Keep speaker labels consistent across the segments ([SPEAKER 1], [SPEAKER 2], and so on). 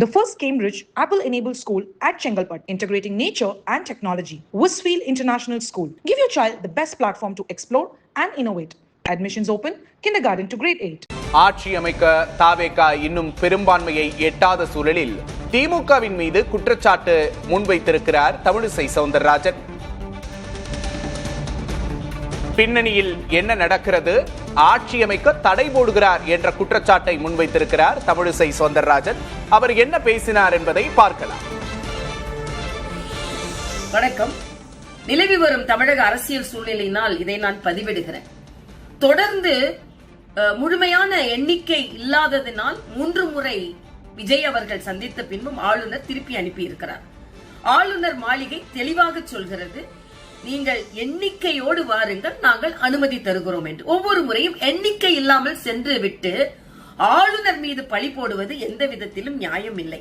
[SPEAKER 1] The first Cambridge Apple-enabled school at Chengalpat, integrating nature and technology. Westfield International School. Give your child the best platform to explore and innovate. Admissions open, kindergarten to grade 8.
[SPEAKER 2] ஆட்சி அமைக்க தாவேகா இன்னும் பெரும்பான்மையை எட்டாத சூழலில் திமுகவின் மீது குற்றச்சாட்டு முன்வைத்திருக்கிறார் தமிழிசை சவுந்தரராஜன். பின்னணியில் என்ன நடக்கிறது, ஆட்சி அமைக்க தடை போடுகிறார் என்ற குற்றச்சாட்டை முன்வைத்திருக்கிறார் தமிழிசை சவுந்தரராஜன். அவர் என்ன பேசினார் என்பதை பார்க்கலாம்.
[SPEAKER 3] வணக்கம். நிலவி வரும் தமிழக அரசியல் சூழ்நிலையினால் இதை நான் பதிவிடுகிறேன். தொடர்ந்து முழுமையான எண்ணிக்கை இல்லாததினால் 3 முறை விஜய் அவர்கள் சந்தித்த பின்பும் ஆளுநர் திருப்பி அனுப்பியிருக்கிறார். ஆளுநர் மாளிகை தெளிவாக சொல்கிறது, நீங்கள் எண்ணிக்கையோடு வாருங்கள், நாங்கள் அனுமதி தருகிறோம் என்று. ஒவ்வொரு முறையும் எண்ணிக்கை இல்லாமல் சென்று விட்டு ஆளுநர் மீது பழி போடுவது எந்த விதத்திலும் நியாயம் இல்லை.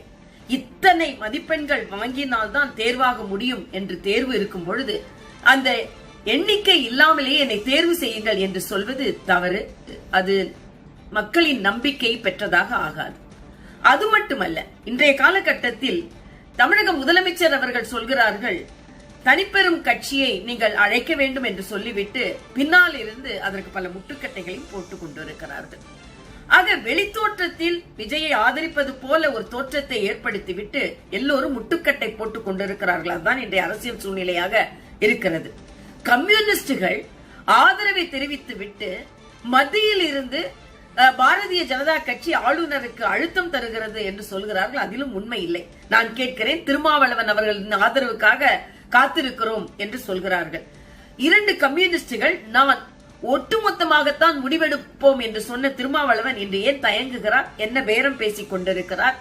[SPEAKER 3] இத்தனை மதிப்பெண்கள் வாங்கினால்தான் தேர்வாக முடியும் என்று தேர்வு இருக்கும் பொழுது அந்த எண்ணிக்கை இல்லாமலேயே என்னை தேர்வு செய்யுங்கள் என்று சொல்வது தவறு. அது மக்களின் நம்பிக்கை பெற்றதாக ஆகாது. அது மட்டுமல்ல, இன்றைய காலகட்டத்தில் தமிழக முதலமைச்சர் அவர்கள் சொல்கிறார்கள், தனிப்பெரும் கட்சியை நீங்கள் அழைக்க வேண்டும் என்று சொல்லிவிட்டு பின்னால் இருந்து அதற்கு பல முட்டுக்கட்டைகளையும் போட்டுக் கொண்டிருக்கிறார்கள். ஆக வெளித்தோற்றத்தில் விஜயை ஆதரிப்பது போல ஒரு தோற்றத்தை ஏற்படுத்திவிட்டு எல்லோரும் முட்டுக்கட்டை போட்டுக் கொண்டிருக்கிறார்கள். அதுதான் இன்றைய அரசியல் சூழ்நிலையாக இருக்கிறது. கம்யூனிஸ்டுகள் ஆதரவை தெரிவித்து விட்டு மத்தியில் இருந்து பாரதிய ஜனதா கட்சி ஆளுநருக்கு அழுத்தம் தருகிறது என்று சொல்கிறார்கள். அதிலும் உண்மை இல்லை. நான் கேட்கிறேன், திருமாவளவன் அவர்களின் ஆதரவுக்காக காத்திருக்கிறோம் என்று சொல்கிறார்கள். 2 கம்யூனிஸ்டுகள் நான் ஒட்டுமொத்தமாகத்தான் முடிவெடுப்போம் என்று சொன்ன திருமாவளவன் இன்று ஏன் தயங்குகிறார், என்ன பேரம் பேசிக் கொண்டிருக்கிறார்?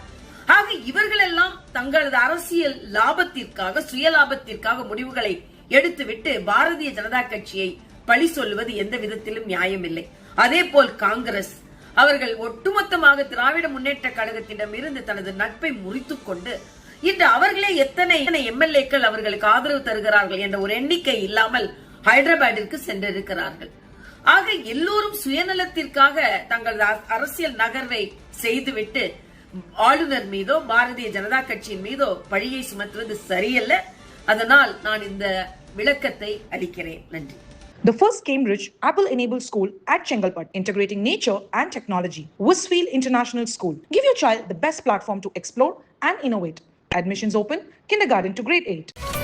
[SPEAKER 3] ஆக இவர்களெல்லாம் தங்களது அரசியல் லாபத்திற்காக, சுய லாபத்திற்காக முடிவுகளை எடுத்துவிட்டு பாரதிய ஜனதா கட்சியை பழி சொல்லுவது எந்த விதத்திலும் நியாயம் இல்லை. அதே போல் காங்கிரஸ் அவர்கள் ஒட்டுமொத்தமாக திராவிட முன்னேற்ற கழகத்திடம் இருந்து தனது நட்பை முறித்துக் கொண்டு இன்று அவர்களே எத்தனை எம்எல்ஏக்கள் அவர்களுக்கு ஆதரவு தருகிறார்கள் என்ற ஒரு எண்ணிக்கை இல்லாமல் ஹைதராபாத்திற்கு சென்றிருக்கிறார்கள். ஆக எல்லோரும் சுயநலத்திற்காக தங்களது அரசியல் நகர்வை செய்துவிட்டு ஆளுநர் மீதோ பாரதிய ஜனதா கட்சியின் மீதோ பழியை சுமத்துவது சரியல்ல. அதனால் நான் இந்த விளக்கத்தை அளிக்கிறேன். நன்றி.
[SPEAKER 1] The first Cambridge Apple-enabled school at Chengalpat, integrating nature and technology. Westfield International School. Give your child the best platform to explore and innovate. Admissions open, kindergarten to grade 8.